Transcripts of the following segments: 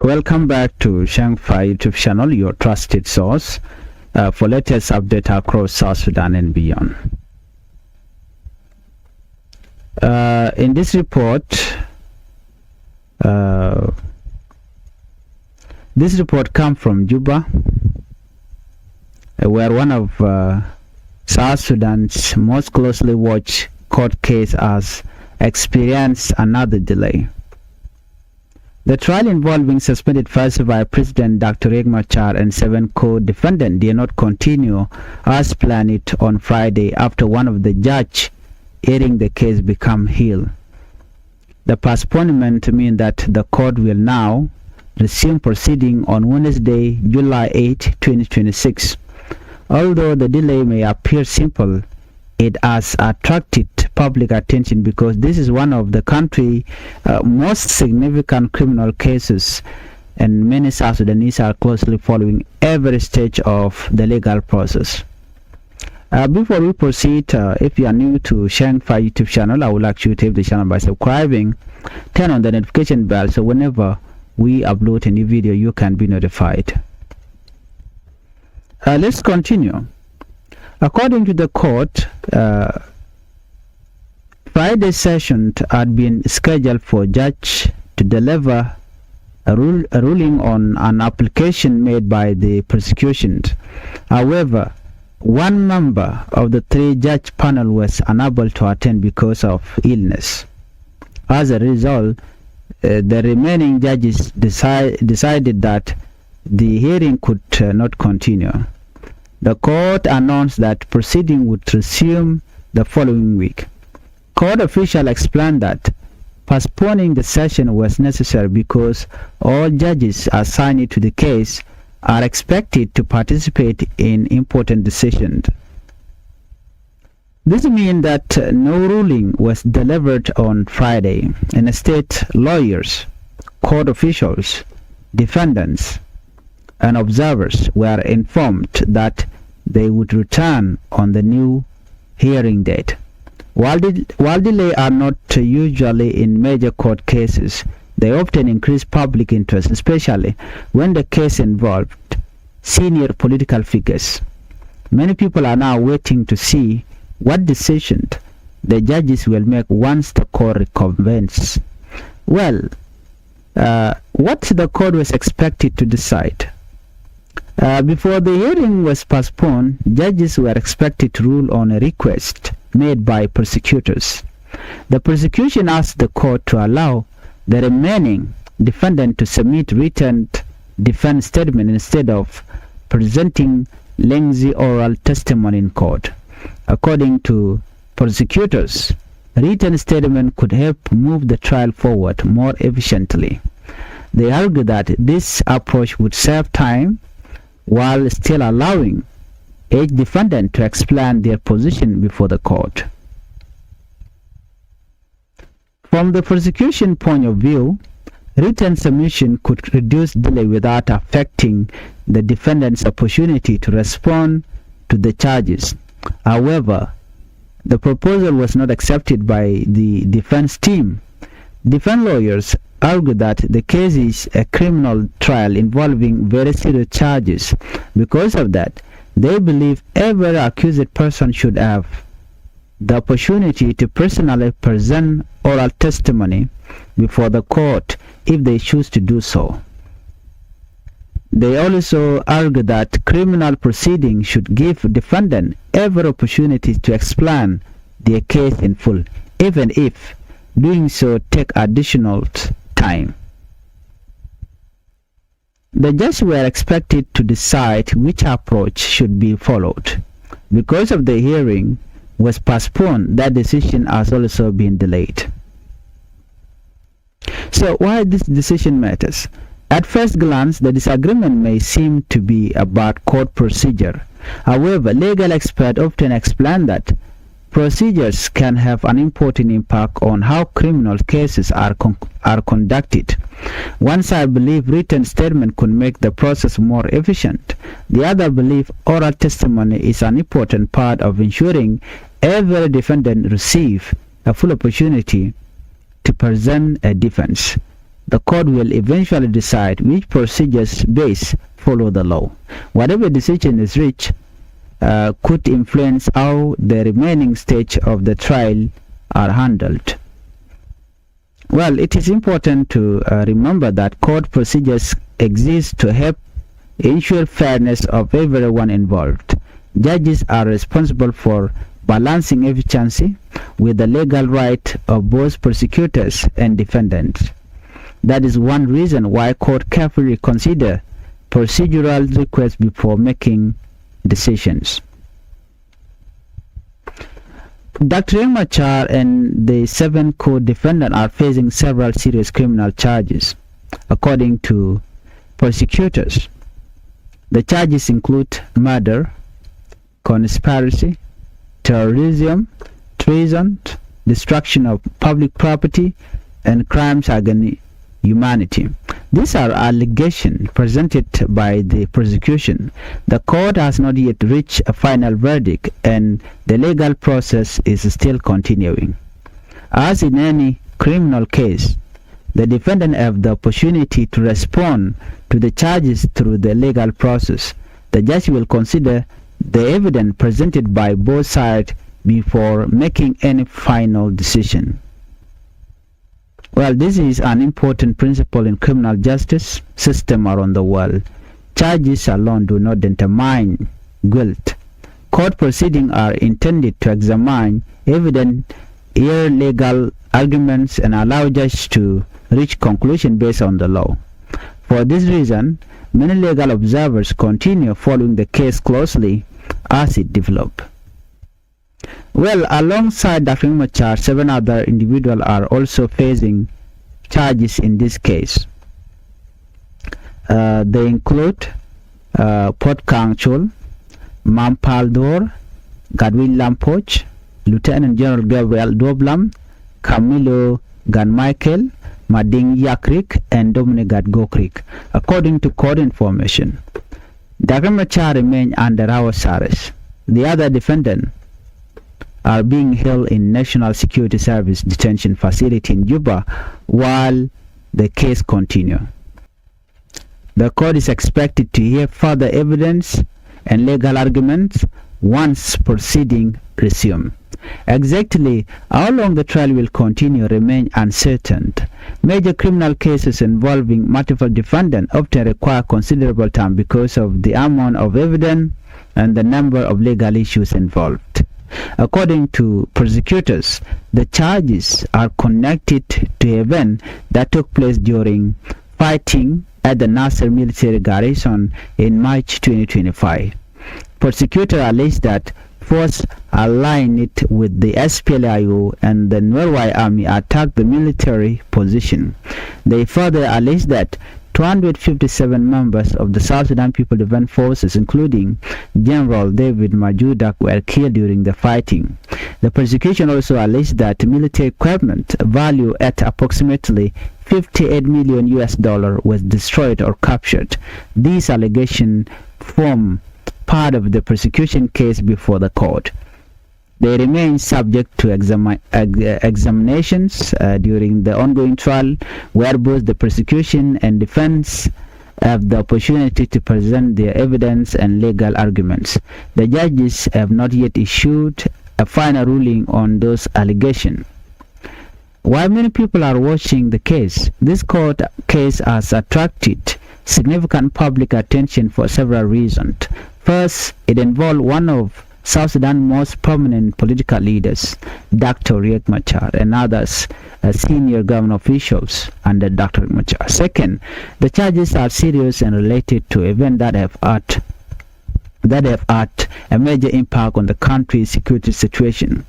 Welcome back to Changfied YouTube channel, your trusted source for latest update across South Sudan and beyond. In this report comes from Juba, where one of South Sudan's most closely watched court case has experienced another delay. The trial involving suspended Vice President Dr. Riek Machar and 7 co-defendants did not continue as planned on Friday after one of the judges hearing the case became ill. The postponement means that the court will now resume proceeding on Wednesday, July 8, 2026. Although the delay may appear simple, it has attracted public attention because this is one of the country's most significant criminal cases, and many South Sudanese are closely following every stage of the legal process. Before we proceed, if you are new to Changfied YouTube channel, I would like you to help the channel by subscribing, turn on the notification bell so whenever we upload a new video you can be notified. Let's continue. According to the court, Friday's session had been scheduled for judge to deliver a ruling on an application made by the prosecution. However, one member of the 3-judge panel was unable to attend because of illness. As a result, the remaining judges decided that the hearing could not continue. The court announced that proceeding would resume the following week. Court officials explained that postponing the session was necessary because all judges assigned to the case are expected to participate in important decisions. This means that no ruling was delivered on Friday, and instead lawyers, court officials, defendants, and observers were informed that they would return on the new hearing date. While delays are not usually in major court cases, they often increase public interest, especially when the case involved senior political figures. Many people are now waiting to see what decision the judges will make once the court reconvenes. Well, what the court was expected to decide. Before the hearing was postponed, judges were expected to rule on a request made by prosecutors. The prosecution asked the court to allow the remaining defendant to submit written defense statement instead of presenting lengthy oral testimony in court. According to prosecutors, written statement could help move the trial forward more efficiently. They argued that this approach would save time while still allowing each defendant to explain their position before the court. From the prosecution point of view, written submission could reduce delay without affecting the defendant's opportunity to respond to the charges. However, the proposal was not accepted by the defense team. Defense lawyers argued that the case is a criminal trial involving very serious charges. Because of that, they believe every accused person should have the opportunity to personally present oral testimony before the court if they choose to do so. They also argue that criminal proceedings should give defendants every opportunity to explain their case in full, even if doing so takes additional time. The judges were expected to decide which approach should be followed. Because of the hearing was postponed, that decision has also been delayed. So why this decision matters? At first glance, the disagreement may seem to be about court procedure. However, legal experts often explain that procedures can have an important impact on how criminal cases are conducted. One side believes written statement could make the process more efficient. The other believes oral testimony is an important part of ensuring every defendant receives a full opportunity to present a defense. the court will eventually decide which procedures best follow the law. Whatever decision is reached could influence how the remaining stage of the trial are handled. Well, it is important to remember that court procedures exist to help ensure fairness of everyone involved. Judges are responsible for balancing efficiency with the legal right of both prosecutors and defendants. That is one reason why court carefully consider procedural requests before making decisions. Dr. Riek Machar and the 7 co-defendants are facing several serious criminal charges, according to prosecutors. The charges include murder, conspiracy, terrorism, treason, destruction of public property, and crimes against humanity. These are allegations presented by the prosecution. The court has not yet reached a final verdict, and the legal process is still continuing. As in any criminal case, the defendant have the opportunity to respond to the charges through the legal process. The judge will consider the evidence presented by both sides before making any final decision. Well, this is an important principle in criminal justice system around the world. Charges alone do not determine guilt. Court proceedings are intended to examine evidence, hear legal arguments, and allow judges to reach conclusion based on the law. For this reason, many legal observers continue following the case closely as it develops. Well, alongside Dr. Riek Machar, 7 other individuals are also facing charges in this case. They include Port Kang Chul, Mampaldor, Godwin Lampoch, Lieutenant General Gabriel Doblam, Camilo Ganmichael, Mading Yakrik, and Dominic Gadgokrik, according to court information. Dr. Machar remains under house arrest. The other defendants are being held in National Security Service detention facility in Juba while the case continues. The court is expected to hear further evidence and legal arguments once proceedings resume. Exactly how long the trial will continue remains uncertain. Major criminal cases involving multiple defendants often require considerable time because of the amount of evidence and the number of legal issues involved. According to prosecutors, the charges are connected to events that took place during fighting at the Nasser military garrison in March 2025. Prosecutors alleged that forces aligned with the SPLIO and the Norway Army attacked the military position. They further alleged that 257 members of the South Sudan People Defense Forces, including General David Majudak, were killed during the fighting. The prosecution also alleged that military equipment valued at approximately $58 million was destroyed or captured. These allegations form part of the prosecution case before the court. They remain subject to examinations during the ongoing trial, where both the prosecution and defense have the opportunity to present their evidence and legal arguments. The judges have not yet issued a final ruling on those allegations. While many people are watching the case, this court case has attracted significant public attention for several reasons. First, it involved one of South Sudan's most prominent political leaders, Dr. Riek Machar, and others senior government officials under Dr. Riek Machar. Second, the charges are serious and related to events that have had a major impact on the country's security situation.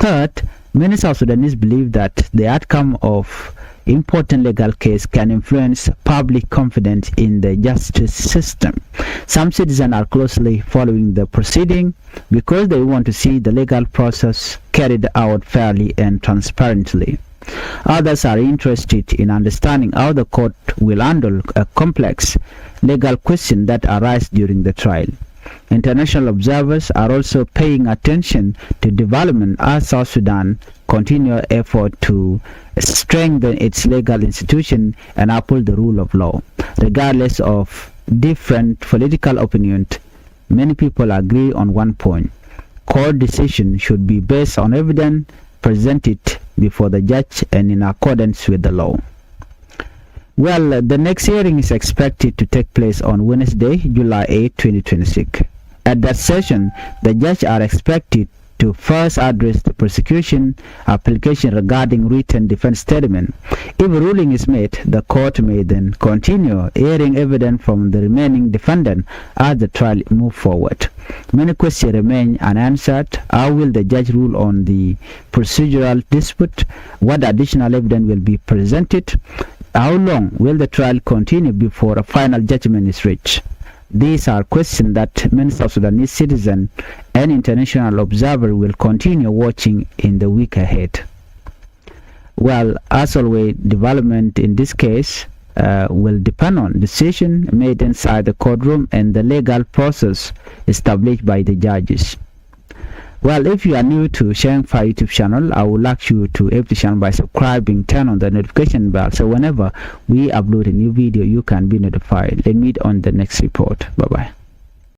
Third, many South Sudanese believe that the outcome of important legal case can influence public confidence in the justice system. Some citizens are closely following the proceeding because they want to see the legal process carried out fairly and transparently. Others are interested in understanding how the court will handle a complex legal question that arise during the trial. International observers are also paying attention to development as South Sudan continue effort to strengthen its legal institution and uphold the rule of law. Regardless of different political opinions, many people agree on one point. Court decision should be based on evidence presented before the judge and in accordance with the law. Well, the next hearing is expected to take place on Wednesday, July 8, 2026. At that session, the judges are expected to first address the prosecution application regarding written defense statement. If a ruling is made, the court may then continue hearing evidence from the remaining defendant as the trial moves forward. Many questions remain unanswered. How will the judge rule on the procedural dispute? What additional evidence will be presented? How long will the trial continue before a final judgment is reached? These are questions that many South Sudanese citizens and international observers will continue watching in the week ahead. Well, as always, development in this case will depend on decision made inside the courtroom and the legal process established by the judges. Well, if you are new to Changfied YouTube channel, I would like you to help the channel by subscribing, turn on the notification bell, so whenever we upload a new video, you can be notified. Let's meet on the next report. Bye bye.